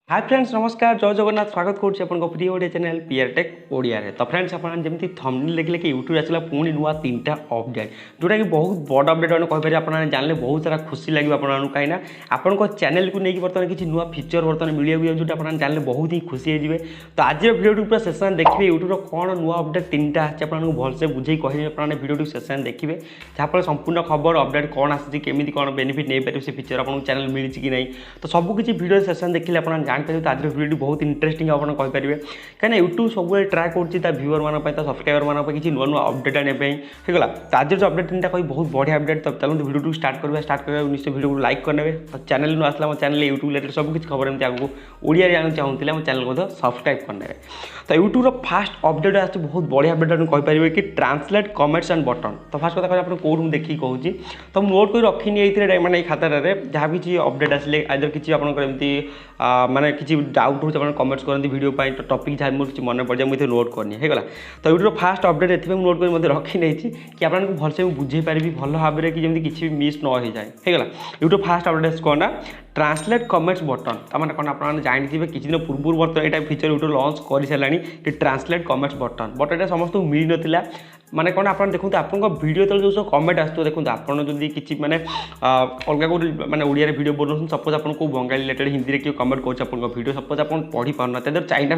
Hi friends नमस्कार जय जगन्नाथ स्वागत करुच्ची आपको प्रिय ओडिया चैनल प्रियटेक ओडिया रे। तो फ्रेंड्स आपमि थंबनेल देखले कि यूट्यूब आसला पुणी नुआ 3टा अपडेट जोटा कि बहुत बड़ अपडेट मैंने कहीपर आप जानले बहुत सारा खुशी लगे आपको कहीं आपंक चैनल को लेकिन बर्तमान किसी नुआ फीचर बर्तमान मिले जो आप जानले बहुत ही खुशी होते। तो आज भिडियो पूरा सेसन देखिए यूट्यूब कौन नुआ अपडेट 3टा आपको भलसे बुझे कहे भिडियो सेसन देखिए जहाँफल संपूर्ण खबर अपडेट कौन आसमी कौन बेनिफिट नहीं पारे से फीचर आपको चैनल मिली कि नहीं तो सबकि भिडियो सेसन देखिए आप जानीपारे। तो आज भिडियो बहुत इंटरेस्टिंग आप कहींपर कहीं यूट्यूब सब ट्राए कर व्यूअर मान सब्सक्राइबर मान किसी नुआ नुआ अपडेट आने होगा। तो आज जो अपडेट 3टा कही बहुत बढ़िया अपडेट। तो चलते वीडियो स्टार्ट करवा निश्चय वीडियो को लाइक करने और चैनल नु आसला चैनल यूट्यूब रिलेटेड सब किसी खबर एमती आगे ओडिया जाना चाहूँगा आम चैनल को सब्सक्राइब करने। तो यूट्यूब फास्ट अपडेट आज बहुत बढ़िया अपडेट कहींपर कि ट्रांसलेट कमेंट्स एंड बटन। तो फास्ट कथा आप कौन देखिए कहूँ तो नोट कर रखनी ये मैंने खातार जहाँ भी अपडेट आसे आदर किसी आपमती माने किसी डाउट हो कमेंट्स करते वीडियो तो टॉपिक जहाँ मोर किसी मन पड़ जाए मुझे नोट करनी है। तो यूट्यूब फास्ट अपडेट ये नोट कर रखी नहीं कि आपको भलसे बुझे पारि भल भाव में कि जमी किसी भी मिस न हो जाए होगा। यूट्यूब फास्ट अपडेट कौन ना ट्रांसलेट कमेंट्स बटन तमाने कौन आप जानते किसी दिन पूर्व बर्तमान यहाँ फीचर यूट्यूब लॉन्च कर सारा कि ट्रांसलेट कमेंट्स बटन बट ये समस्त मिल ना माने कौन आप देखो आपको वीडियो तले जो सब कमेंट आसो देखो आपड़ जब किसी मैंने अलग कौन मैंने ओडिया वीडियो बनाऊँ सपोज आपको बंगाली रिलेटेड हिंदी में किए कमेंट कर वीडियो सपोज आप पढ़ी पारना चाइना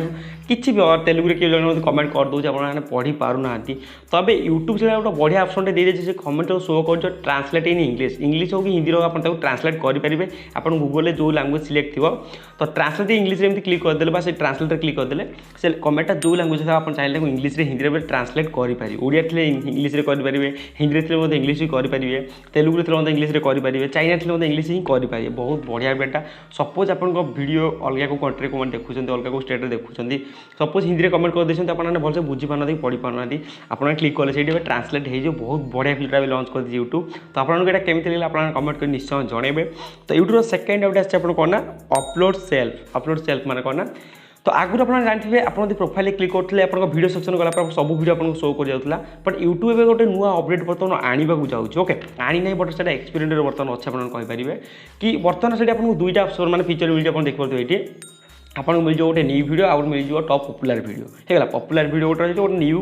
किसी भी तेलुगु किए जन कमेंट कर दूसरे आप पढ़ी पारना तो अब यूट्यूब से गोटे बढ़िया ऑप्शन दे से कमेंट शो कर ट्रांसलेट इन इंग्लिश हो कि हिंदी आप ट्रांसलेट करेंगे आप गूगल जो लैंग्वेज सिलेक्ट थी तो ट्रांसलेट इंग्लिश में क्लिक करदे से ट्रांसलेट क्लिक करदे से कमेंटा जो लैंग्वेज था आप चाहिए इंग्लिश हिंदी में ट्रांसलेट करेंगे ओडिया थे इंग्लिश करेंगे हिंदी थे इंग्लिश भी करेंगे तेलुगु थे इंग्लिश करेंगे चाइना थे इंग्लिश ही करेंगे बहुत बढ़िया बेटा। सपोज आप वीडियो अलग को कंट्री को देखुं अलग को स्टेट देखुं सपोज हिंदी कमेंट कर देते आपने भलसे बुझी पारना पढ़ी पारना आपने क्लिक कले से ट्रांसलेट हो बहुत बढ़िया फीचर लॉन्च कर यूट्यूब। तो आपको यहाँ केमी लगे आप कमेंट कर निश्चय जनइबे। तो यूट्यूब सेकेंड अपडेट आस कौन ना अपलोड सेल्फ माने कौन ना तो आगुरी आप जानते आप प्रोफाइल क्लिक करते आप वीडियो सेक्शन गला सब वीडियो आपको शो कर जाऊला बट यूट्यूब में गोटे नुआ अपडेट बर्तमान आने जाऊँगी ओके आनी ना बट से एक्सपीरियंस बर्तमान अच्छे आपरे कि बर्तमान से आपको 2टा ऑप्शन माने फीचर मिलते आप देखिए ये आपको मिल गोटे न्यू वीडियो आउ मिल टॉप पॉपुलर वीडियो होगा। पॉपुलर वीडियो गोटे रही गोटे न्यू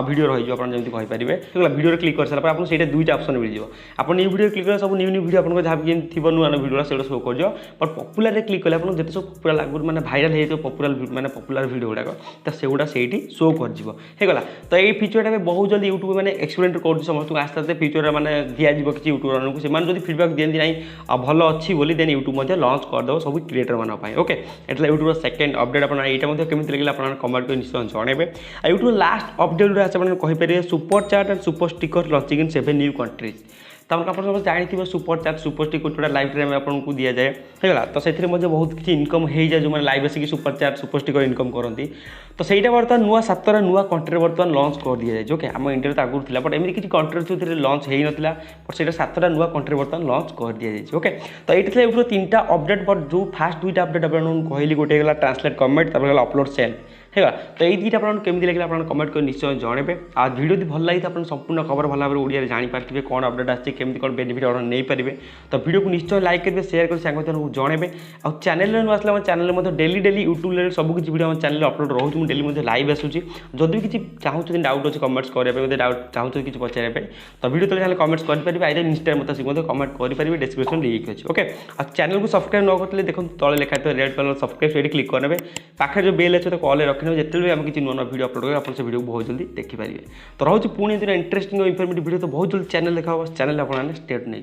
वीडियो रही जमी कहींपर होगा वीडियो क्लिक कर सारा आपको से 2टा ऑप्शन मिल आप न्यू वीडियो क्लिक कर सब न्यू वीडियो आपको जहाँ भी थी नुआ वीडियो से शो कर बट पॉपुलर क्लिक कले आपको जिते सब पूरा लागू मैंने भाइराल हो पॉपुलर वीडियो गुड़ाक तो से गुड़ा से शो करगला। तो ये फीचर बहुत जल्दी यूट्यूब मैंने एक्सपेरिमेंट कर समस्त आस्ते आस्ते फीचर मैंने दिज्व किसी यूट्यूबर को से फीडबैक दिखती ना भल अच्छी बोली देन यूट्यूब लॉन्च करदेव सब क्रिएटर मानी ओके। एट यूट्यूब सेकेंड अपडेट आप यहाँ केमी लगे आप कमेंट कर निश्चय जनइबे। यूट्यूब लास्ट अपडेट कहींपर super chat and super sticker launching in 7 new countries. तो आप जानते सुपर चैट सुपर स्टिकर जोड़ा लाइव टाइम आपको दि जाए होगा। तो से बहुत किसी इनकम हो जाए जो लाइव आसिक super chat super sticker income करती तो सहीटा बर्तमान नुआ 7टा नुआ कंट्री बर्तमान लॉन्च कर दि जाए ओके आम इंडिया तो आगुरी था बट एमती किसी कंट्री जो लॉन्च हो ना बट से 7टा नुआ कंट्री बर्तमान लॉन्च कर दि जाए ओके। तो ये यूट्यूब 3टा अपडेट बट जो फास्ट 2टा अपडेट आपको कहली गोटे ट्रांसलेट कमेंट अपलोड सेल्फ है। तो ये 2टा आपको केमी लगे आप कमेंट कर निश्चय जनइबे। आज वीडियो यदि भल लगी आप संपूर्ण खबर भल भाव में ओडिया जानीपारे कौन अपडेट आसे केमी कौन बेनिफिट आप नहीं पारे। तो वीडियो को निश्चय लाइक करेंगे शेयर कर सांग जनइबे आ चैनल आसला चैनल डेली यूट्यूब सब किसी वीडियो चैनल अपलोड रोचे मुझे डेली लाइव आसूसी जदि किसी चाहते डाउट अच्छे कमेंट्स करेंगे डाउट चाहते किसी पचारे तो वीडियो तले कमेंट्स करेंगे आइदर इंस्टा मत कमेंट करेंगे डिस्क्रिप्शन लिंक अच्छे ओके। आ चैनल को सब्सक्राइब न करते देखो तले लिखा है रेड कलर सब्सक्राइब से क्लिक करेंगे पाखे जो बेल अच्छे तो कॉल रखने जिते भी आम किसी नुआ वीडियो अपलोड करेंगे आप वीडियो बहुत जल्दी देखिपारे। तो रोचे पुणी इंटरेस्टिंग और इनफॉर्मेटिव वीडियो तो बहुत जल्दी चैनल देखा चैनल आप स्टेट नहीं